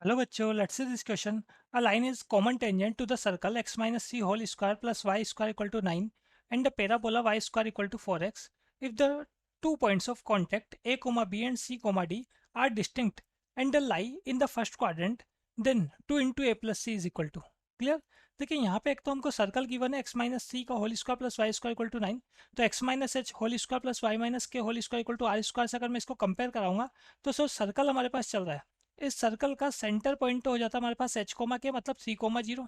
Hello बच्चों, let's see this question. A line is common tangent to the circle x minus c whole square plus y square equal to 9 and the parabola y square equal to 4x. If the 2 points of contact a comma b and c comma d are distinct and they lie in the first quadrant, then 2 into a plus c is equal to. Clear. देखिए यहाँ पे एक तो हमको circle given है x minus c का whole square plus y square equal to 9. तो x minus h whole square plus y minus k whole square equal to r square से अगर मैं इसको कंपेयर कराऊंगा तो सो सर्कल हमारे पास चल रहा है. इस सर्कल का सेंटर पॉइंट तो हो जाता है हमारे पास एच कोमा के मतलब 3,0.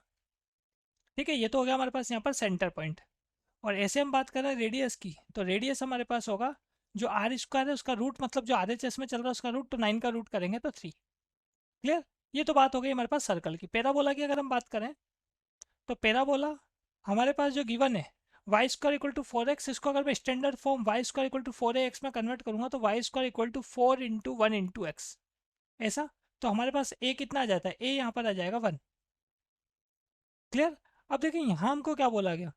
ठीक है, ये तो हो गया हमारे पास यहाँ पर सेंटर पॉइंट. और ऐसे हम बात कर रहे हैं रेडियस की, तो रेडियस हमारे पास होगा जो आर स्क्वायर है उसका रूट मतलब जो आर एच एस में चल रहा है उसका रूट, तो 9 का रूट करेंगे तो 3. क्लियर. ये तो बात हो गई हमारे पास सर्कल की. पैराबोला की अगर हम बात करें तो पैराबोला हमारे पास जो गिवन है Y square equal to 4x, इसको अगर मैं standard form y square equal to 4ax में कन्वर्ट करूंगा तो y square equal to 4 into 1 into x. ऐसा. तो हमारे पास a कितना आ जाता है, a यहाँ पर आ जाएगा 1. क्लियर. अब देखिए यहाँ हमको क्या बोला गया,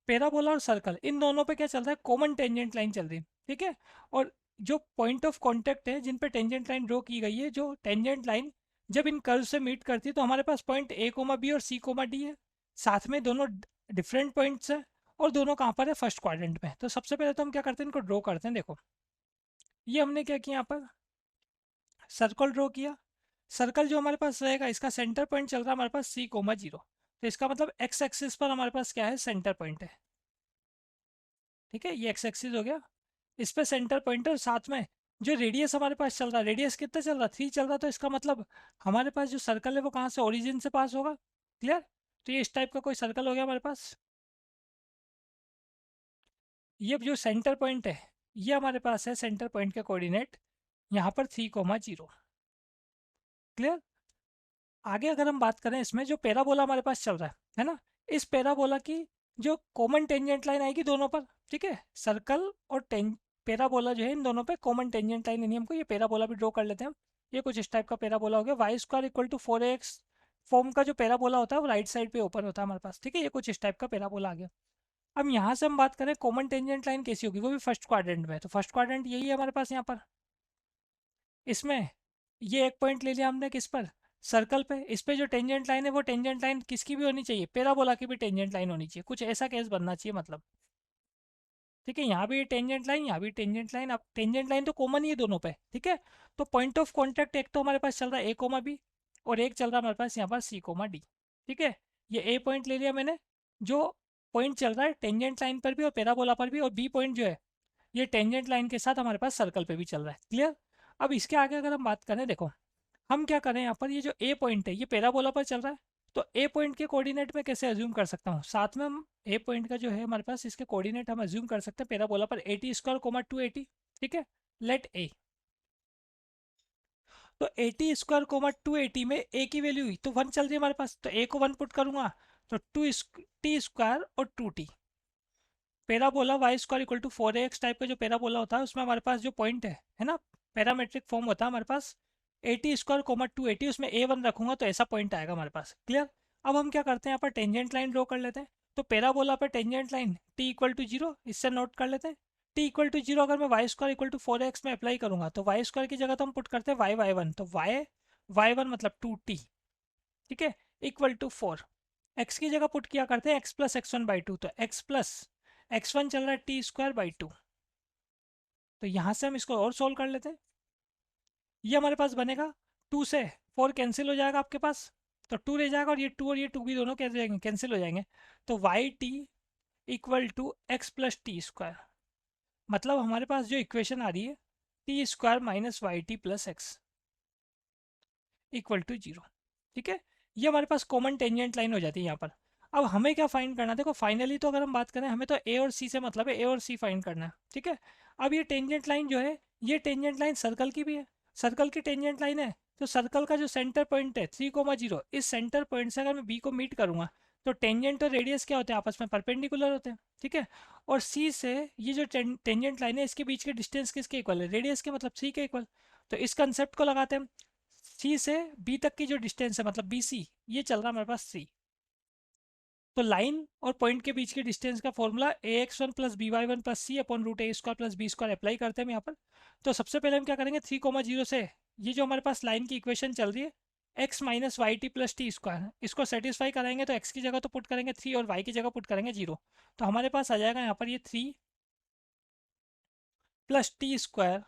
पैराबोला और सर्कल इन दोनों पे क्या चल रहा है, कॉमन टेंजेंट लाइन चल रही है. ठीक है. और जो पॉइंट ऑफ कांटेक्ट है जिन पे टेंजेंट लाइन ड्रॉ की गई है, जो टेंजेंट लाइन जब इन कर्व से मीट करती है तो हमारे पास पॉइंट ए कोमा बी और सी कोमा डी है. साथ में दोनों डिफरेंट पॉइंट्स है और दोनों कहाँ पर है, फर्स्ट क्वाड्रेंट में. तो सबसे पहले तो हम क्या करते हैं, इनको ड्रॉ करते हैं. देखो ये हमने क्या किया, यहाँ पर सर्कल ड्रॉ किया. सर्कल जो हमारे पास रहेगा इसका सेंटर पॉइंट चल रहा है हमारे पास सी कोमा जीरो. तो इसका मतलब एक्स एक्सिस पर हमारे पास क्या है, सेंटर पॉइंट है. ठीक है, ये एक्स एक्सिस हो गया, इस पे सेंटर पॉइंट है. और साथ में जो रेडियस हमारे पास चल रहा है, रेडियस कितना चल रहा है, 3 चल रहा है. तो इसका मतलब हमारे पास जो सर्कल है वो कहाँ से, ओरिजिन से पास होगा. क्लियर. तो ये इस टाइप का कोई सर्कल हो गया हमारे पास. ये जो सेंटर पॉइंट है ये हमारे पास है सेंटर पॉइंट के कोऑर्डिनेट यहाँ पर 3,0. क्लियर. आगे अगर हम बात करें इसमें जो पैराबोला हमारे पास चल रहा है ना, इस पैराबोला की जो कॉमन टेंजेंट लाइन आएगी दोनों पर. ठीक है, सर्कल और पैराबोला जो है इन दोनों पे कॉमन टेंजेंट लाइन हमको, ये पैराबोला भी ड्रॉ कर लेते हैं हम. ये कुछ इस टाइप का पैराबोला हो गया. Y square equal to 4ax form का जो पैराबोला होता है वो राइट साइड पे ओपन होता है हमारे पास. ठीक है, ये कुछ इस टाइप का पैराबोला आ गया. अब यहाँ से हम बात करें कॉमन टेंजेंट लाइन कैसी होगी, वो भी फर्स्ट क्वाड्रेंट में. तो फर्स्ट क्वाड्रेंट यही है हमारे पास यहाँ पर. इसमें ये एक पॉइंट ले लिया हमने किस पर, सर्कल पे. इस पे जो टेंजेंट लाइन है वो टेंजेंट लाइन किसकी भी होनी चाहिए, पैराबोला की भी टेंजेंट लाइन होनी चाहिए. कुछ ऐसा केस बनना चाहिए मतलब. ठीक है, यहाँ भी टेंजेंट लाइन, यहाँ भी टेंजेंट लाइन. अब टेंजेंट लाइन तो कॉमन ही है दोनों पे. ठीक है, तो पॉइंट ऑफ कॉन्टैक्ट एक तो हमारे पास चल रहा है ए कोमा बी और एक चल रहा है हमारे पास यहाँ पर सी कोमा डी. ठीक है, ये ए पॉइंट ले लिया मैंने जो पॉइंट चल रहा है टेंजेंट लाइन पर भी और पैराबोला पर भी, और बी पॉइंट जो है ये टेंजेंट लाइन के साथ हमारे पास सर्कल पे भी चल रहा है. क्लियर. अब इसके आगे अगर हम बात करें, देखो हम क्या करें यहाँ पर, ये जो ए पॉइंट है ये पैराबोला पर चल रहा है. तो ए पॉइंट के कोऑर्डिनेट में कैसे अज्यूम कर सकता हूँ, साथ में हम ए पॉइंट का जो है हमारे पास इसके कोऑर्डिनेट हम अज्यूम कर सकते हैं पैराबोला पर 80 स्क्वायर कोमा 280. ठीक है, लेट ए. तो 80 स्क्वायर कोमा 280 में ए की वैल्यू हुई तो 1 चल रही है हमारे पास, तो ए को 1 पुट करूंगा तो 2t स्क्वायर और 2t. Parabola y square equal to 4ax type का जो पैराबोला होता है उसमें हमारे पास जो पॉइंट है ना, पैरामेट्रिक फॉर्म होता है हमारे पास 80 स्क्वायर कोमा 280, उसमें a1 रखूंगा तो ऐसा पॉइंट आएगा हमारे पास. क्लियर. अब हम क्या करते हैं, यहाँ पर टेंजेंट लाइन ड्रॉ कर लेते हैं. तो पैराबोला पे tangent line t equal to zero, इससे नोट कर लेते हैं. t इक्वल टू जीरो अगर मैं Y square equal to 4ax में अप्लाई करूंगा तो वाई स्क्वायर की जगह तो हम पुट करते हैं y1, तो y1 मतलब 2t. ठीक है, इक्वल टू 4. एक्स की जगह पुट किया करते हैं x plus x one by two, तो एक्स प्लस एक्स वन चल रहा है टी स्क्वायर बाई टू. तो यहाँ से हम इसको और सोल्व कर लेते हैं. ये हमारे पास बनेगा 2 से 4 कैंसिल हो जाएगा आपके पास, तो 2 रह जाएगा और ये टू भी दोनों कैसे जाएंगे, कैंसिल हो जाएंगे. तो y t equal to x plus t square, मतलब हमारे पास जो इक्वेशन आ रही है t square minus y t plus x equal to zero. ठीक है, ये हमारे पास कॉमन टेंजेंट लाइन हो जाती है यहाँ पर. अब हमें क्या फाइंड करना है, देखो फाइनली तो अगर हम बात करें हमें तो ए और सी से मतलब है, ए और सी फाइंड करना है. ठीक है, अब ये टेंजेंट लाइन जो है ये टेंजेंट लाइन सर्कल की भी है, सर्कल की टेंजेंट लाइन है. तो सर्कल का जो सेंटर पॉइंट है 3,0, इस सेंटर पॉइंट से अगर मैं बी को मीट करूंगा तो टेंजेंट और रेडियस क्या होते हैं, आपस में परपेंडिकुलर होते हैं. ठीक है, और सी से ये जो टेंजेंट लाइन है इसके बीच के डिस्टेंस किसके इक्वल है, रेडियस के मतलब सी के इक्वल. तो इस कंसेप्ट को लगाते हैं. सी से बी तक की जो डिस्टेंस है मतलब बी सी, ये चल रहा है हमारे पास सी. तो लाइन और पॉइंट के बीच के डिस्टेंस का formula a x one plus b y one plus c upon root a square plus b square apply करते हैं यहाँ पर. तो सबसे पहले हम क्या करेंगे, 3,0 से ये जो हमारे पास लाइन की इक्वेशन चल रही है x minus y t plus t square, इसको सेटिस्फाई कराएंगे तो एक्स की जगह तो पुट करेंगे 3 और वाई की जगह पुट करेंगे 0। तो हमारे पास आ जाएगा यहाँ पर ये 3 plus t square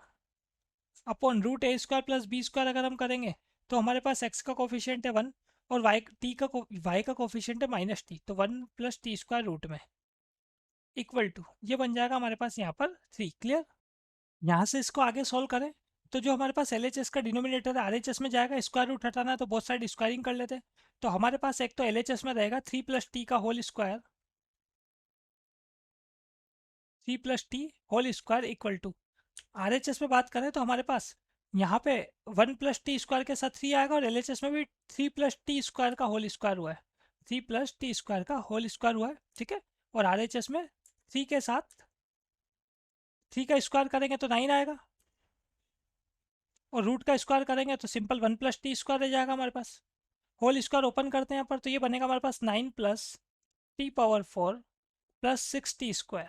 upon root a square plus b square अगर हम करेंगे तो हमारे पास एक्स का कोफिशिएंट है 1 और वाई का कोफिशिएंट है माइनस टी, तो 1 प्लस टी स्क्वायर रूट में इक्वल टू ये बन जाएगा हमारे पास यहाँ पर 3। क्लियर। यहाँ से इसको आगे सॉल्व करें तो जो हमारे पास एल एच एस का डिनोमिनेटर है आर एच एस में जाएगा, स्क्वायर रूट हटाना है तो बहुत साइड स्क्वायरिंग कर लेते हैं। तो हमारे पास एक तो एल एच एस में रहेगा 3 प्लस टी का whole square, 3 plus t whole square equal to R H S में बात करें तो हमारे पास यहाँ पे 1 प्लस टी स्क्वायर के साथ 3 आएगा और एल एच एस में भी 3 प्लस टी स्क्वायर का होल स्क्वायर हुआ है, 3 प्लस टी स्क्वायर का होल स्क्वायर हुआ है। ठीक है। और आर एच एस में 3 के साथ 3 का स्क्वायर करेंगे तो 9 आएगा और रूट का स्क्वायर करेंगे तो सिंपल 1 प्लस टी स्क्वायर रह जाएगा हमारे पास। होल स्क्वायर ओपन करते हैं यहाँ पर तो ये बनेगा हमारे पास 9 plus t power 4 plus 6 t square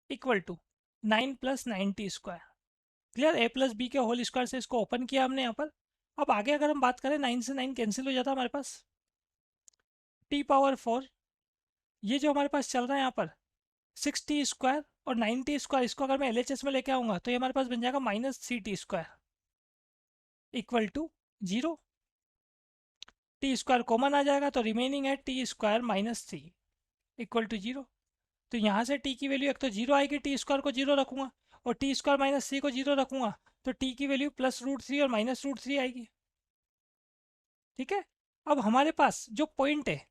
equal to 9 plus 9 t square. Clear. A plus b के होल स्क्वायर से इसको ओपन किया हमने यहाँ पर। अब आगे अगर हम बात करें 9 से 9 कैंसिल हो जाता है हमारे पास, टी पावर 4 ये जो हमारे पास चल रहा है यहाँ पर 6 टी स्क्वायर और 9 टी स्क्वायर, इसको अगर मैं एल एच एस में लेके आऊँगा तो ये हमारे पास बन जाएगा minus 3 t square equal to 0। T square common आ जाएगा तो रिमेनिंग है t square minus 3 equal to 0। तो यहाँ से टी की वैल्यू एक तो 0 आएगी, टी स्क्वायर को 0 रखूँगा और टी स्क्वायर माइनस 3 को 0 रखूँगा तो टी की वैल्यू प्लस रूट 3 और माइनस रूट 3 आएगी। ठीक है। अब हमारे पास जो पॉइंट है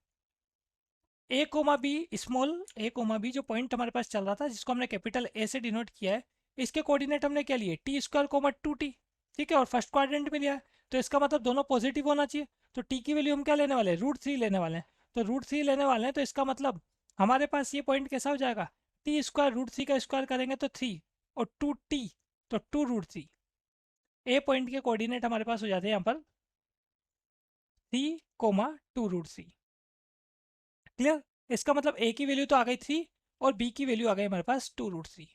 ए कोमा बी, स्मॉल ए कोमा बी जो पॉइंट हमारे पास चल रहा था जिसको हमने कैपिटल ए से डिनोट किया है, इसके कोऑर्डिनेट हमने क्या लिए टी स्क्वायर कोमा 2t। ठीक है। और फर्स्ट क्वाड्रेंट में लिया है तो इसका मतलब दोनों पॉजिटिव होना चाहिए। तो टी की वैल्यू हम क्या लेने वाले हैं रूट 3 लेने वाले हैं। तो रूट 3 लेने वाले हैं तो इसका मतलब हमारे पास ये पॉइंट कैसा हो जाएगा, टी स्क्वायर रूट 3 का स्क्वायर करेंगे तो 3 और 2t तो 2 रूट 3। ए पॉइंट के कोऑर्डिनेट हमारे पास हो जाते हैं यहाँ पर 3 कोमा 2 रूट 3। क्लियर। इसका मतलब ए की वैल्यू तो आ गई 3 और बी की वैल्यू आ गई हमारे पास 2 रूट 3।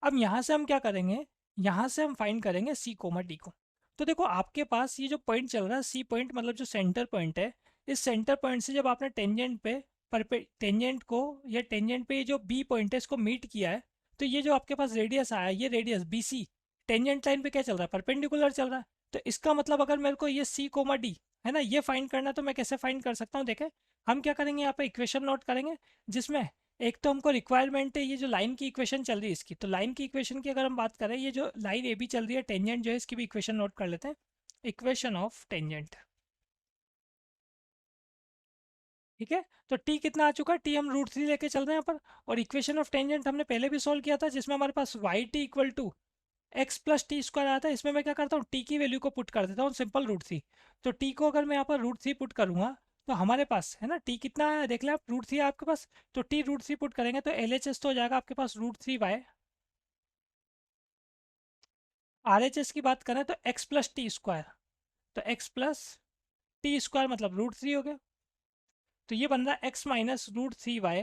अब यहाँ से हम क्या करेंगे, यहाँ से हम फाइंड करेंगे सी कोमा डी को। तो देखो आपके पास ये जो पॉइंट चल रहा है सी पॉइंट मतलब जो सेंटर पॉइंट है, इस सेंटर पॉइंट से जब आपने टेंजेंट पे टेंजेंट को या टेंजेंट पे ये जो बी पॉइंट है इसको मीट किया है तो ये जो आपके पास रेडियस आया ये radius B C tangent line पे क्या चल रहा है परपेंडिकुलर चल रहा है। तो इसका मतलब अगर मेरे को ये सी कोमा डी है ना ये फाइंड करना है तो मैं कैसे फाइंड कर सकता हूँ। देखें हम क्या करेंगे यहाँ पे इक्वेशन नोट करेंगे जिसमें एक तो हमको रिक्वायरमेंट है ये जो लाइन की इक्वेशन चल रही है इसकी, तो लाइन की इक्वेशन की अगर हम बात करें ये जो लाइन ए बी चल रही है टेंजेंट जो है इसकी भी इक्वेशन नोट कर लेते हैं। Equation of tangent. ठीक है। तो टी कितना आ चुका है, टी हम रूट 3 लेके चल रहे हैं यहाँ पर और इक्वेशन ऑफ टेंजेंट हमने पहले भी सोल्व किया था जिसमें हमारे पास y t equal to x plus t square आता है। इसमें मैं क्या करता हूँ टी की वैल्यू को पुट कर देता हूँ सिंपल रूट 3। तो टी को अगर मैं यहाँ पर रूट 3 पुट करूँगा तो हमारे पास है ना टी कितना है देख लें आप रूट 3 है आपके पास। तो टी रूट 3 पुट करेंगे तो एल एच एस तो हो जाएगा आपके पास root 3 by R H S की बात करें तो एक्स प्लस टी स्क्वायर, तो एक्स प्लस टी स्क्वायर मतलब रूट 3 हो गया। तो ये बन रहा है x minus root 3 y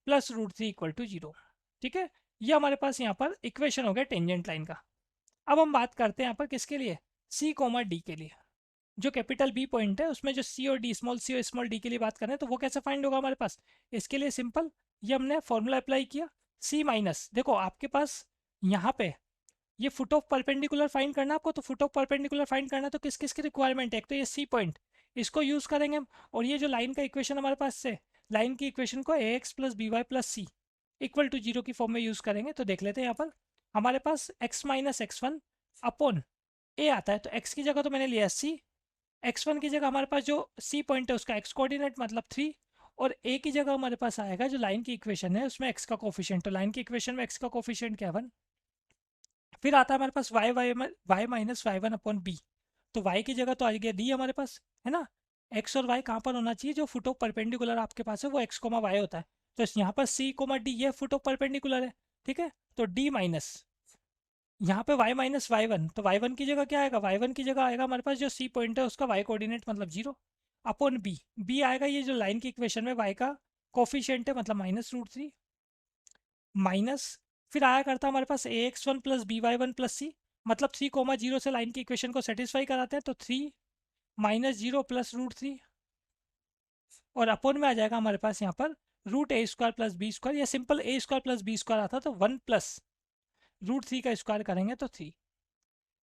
plus root 3 equal to 0। ठीक है। ये हमारे पास यहाँ पर इक्वेशन हो गया टेंजेंट लाइन का। अब हम बात करते हैं यहाँ पर किसके लिए, सी कोमा डी के लिए। जो कैपिटल बी पॉइंट है उसमें जो सी और डी स्मॉल डी के लिए बात करें तो वो कैसे फाइंड होगा हमारे पास। इसके लिए सिंपल ये हमने फॉर्मूला अप्लाई किया सी माइनस, देखो आपके पास यहाँ पे ये फुट ऑफ परपेंडिकुलर फाइंड करना आपको, तो फुट ऑफ परपेंडिकुलर फाइंड करना तो किस किस की रिक्वायरमेंट है, एक तो ये सी पॉइंट इसको यूज़ करेंगे हम और ये जो लाइन का इक्वेशन हमारे पास से लाइन की इक्वेशन को a x plus b y plus c equal to 0 की फॉर्म में यूज़ करेंगे। तो देख लेते हैं यहाँ पर हमारे पास x minus x one upon a आता है तो एक्स की जगह तो मैंने लिया सी, एक्स वन की जगह हमारे पास जो सी पॉइंट है उसका एक्स कोऑर्डिनेट मतलब 3 और ए की जगह हमारे पास आएगा जो लाइन की इक्वेशन है उसमें एक्स का कोफिशिएंट, तो लाइन की इक्वेशन में एक्स का कोफिशिएंट क्या है 1। फिर आता है हमारे पास y minus y one upon b, तो वाई की जगह तो आ गया डी हमारे पास है ना। एक्स और वाई कहाँ पर होना चाहिए, जो फुट ऑफ परपेंडिकुलर आपके पास है वो एक्स कोमा वाई होता है। तो यहाँ पर सी कोमा डी ये फुट ऑफ परपेंडिकुलर है। ठीक है। तो डी माइनस यहाँ पे वाई माइनस वाई वन, तो वाई वन की जगह क्या आएगा, वाई वन की जगह आएगा हमारे पास जो सी पॉइंट है उसका वाई कोऑर्डिनेट मतलब 0 अपॉन बी, बी आएगा ये जो लाइन की इक्वेशन में वाई का कोफिशिएंट है मतलब माइनस रूट 3 माइनस फिर आया करता हमारे पास a x one plus b y one plus c मतलब 3 कोमा 0 से लाइन की इक्वेशन को सेटिस्फाई कराते हैं तो 3 -0 प्लस रूट 3 और अपोन में आ जाएगा हमारे पास यहाँ पर root a square plus b square, या सिंपल ए स्क्वायर प्लस बी स्क्वायर आता तो 1 प्लस रूट 3 का स्क्वायर करेंगे तो 3।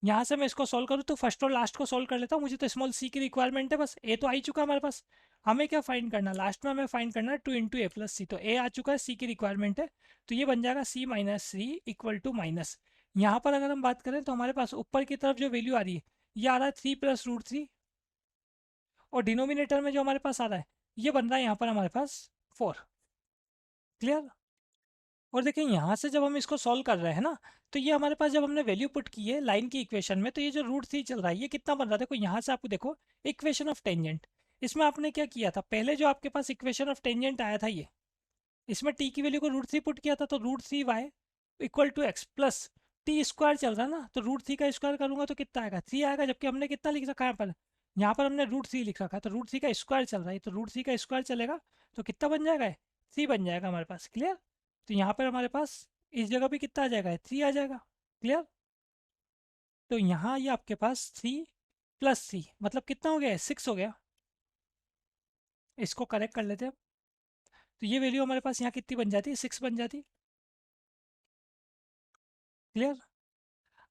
यहाँ से मैं इसको सोल्व करूँ तो फर्स्ट और लास्ट को सोल्व कर लेता हूँ, मुझे तो स्मॉल सी की रिक्वायरमेंट है, बस ए तो आ ही चुका हमारे पास। हमें क्या फाइंड करना, लास्ट में हमें फाइंड करना है 2 इंटू ए प्लस सी, तो ए आ चुका है, सी की रिक्वायरमेंट है, तो ये बन जाएगा c minus c equal to minus, यहाँ पर अगर हम बात करें तो हमारे पास ऊपर की तरफ जो वैल्यू आ रही है ये आ रहा है 3 प्लस रूट 3, और डिनोमिनेटर में जो हमारे पास आ रहा है ये बन रहा है यहाँ पर हमारे पास 4। क्लियर। और देखिए यहाँ से जब हम इसको सॉल्व कर रहे हैं ना, तो ये हमारे पास जब हमने वैल्यू पुट की है लाइन की इक्वेशन में, तो ये जो रूट 3 चल रहा है ये कितना बन रहा है, देखो यहाँ से आपको देखो इक्वेशन ऑफ टेंजेंट, इसमें आपने क्या किया था, पहले जो आपके पास इक्वेशन ऑफ टेंजेंट आया था ये, इसमें टी की वैल्यू को रूट 3 पुट किया था, तो root 3 y equal to x plus t square चल रहा है ना, तो रूट 3 का स्क्वायर करूंगा तो कितना आएगा 3 आएगा, जबकि हमने कितना लिख रखा है यहाँ पर हमने रूट 3 लिख रखा है, तो रूट 3 का स्क्वायर चल रहा है, तो रूट 3 का स्क्वायर चलेगा तो कितना बन जाएगा 3 बन जाएगा हमारे पास। क्लियर। तो यहाँ पर हमारे पास इस जगह पे कितना आ जाएगा 3 आ जाएगा। क्लियर। तो यहाँ ये आपके पास 3 प्लस 3 मतलब कितना हो गया 6 हो गया। इसको करेक्ट कर लेते हैं, तो ये वैल्यू हमारे पास यहाँ कितनी बन जाती है 6 बन जाती। क्लियर।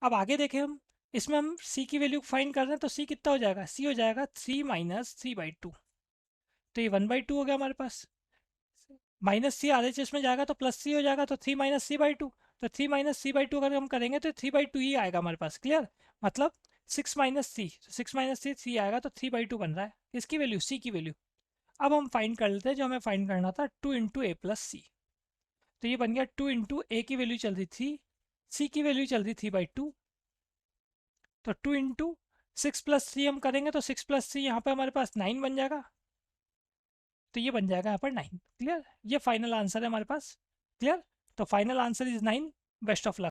अब आगे देखें हम, इसमें हम सी की वैल्यू फाइंड कर रहे हैं, तो सी कितना हो जाएगा, सी हो जाएगा 3 माइनस 3/2, तो ये 1/2 हो गया हमारे पास, minus c R H S में जाएगा तो प्लस सी हो जाएगा, तो 3 माइनस सी बाई टू, तो 3 माइनस सी बाई टू अगर हम करेंगे तो 3/2 ही आएगा हमारे पास। क्लियर। मतलब 6 माइनस सी, 6 माइनस सी 3 आएगा, तो 3/2 बन रहा है इसकी वैल्यू, सी की वैल्यू। अब हम फाइंड कर लेते हैं जो हमें फाइंड करना था 2 इंटू ए प्लस सी, तो ये बन गया 2 इंटू ए की वैल्यू चल रही थी, सी की वैल्यू चल रही 3/2, तो 2 इंटू 6 प्लस 3 हम करेंगे तो 6 प्लस 3 यहाँ पर हमारे पास 9 बन जाएगा, तो ये बन जाएगा यहाँ पर 9। क्लियर। ये फाइनल आंसर है हमारे पास। क्लियर। तो final answer is 9। Best of luck.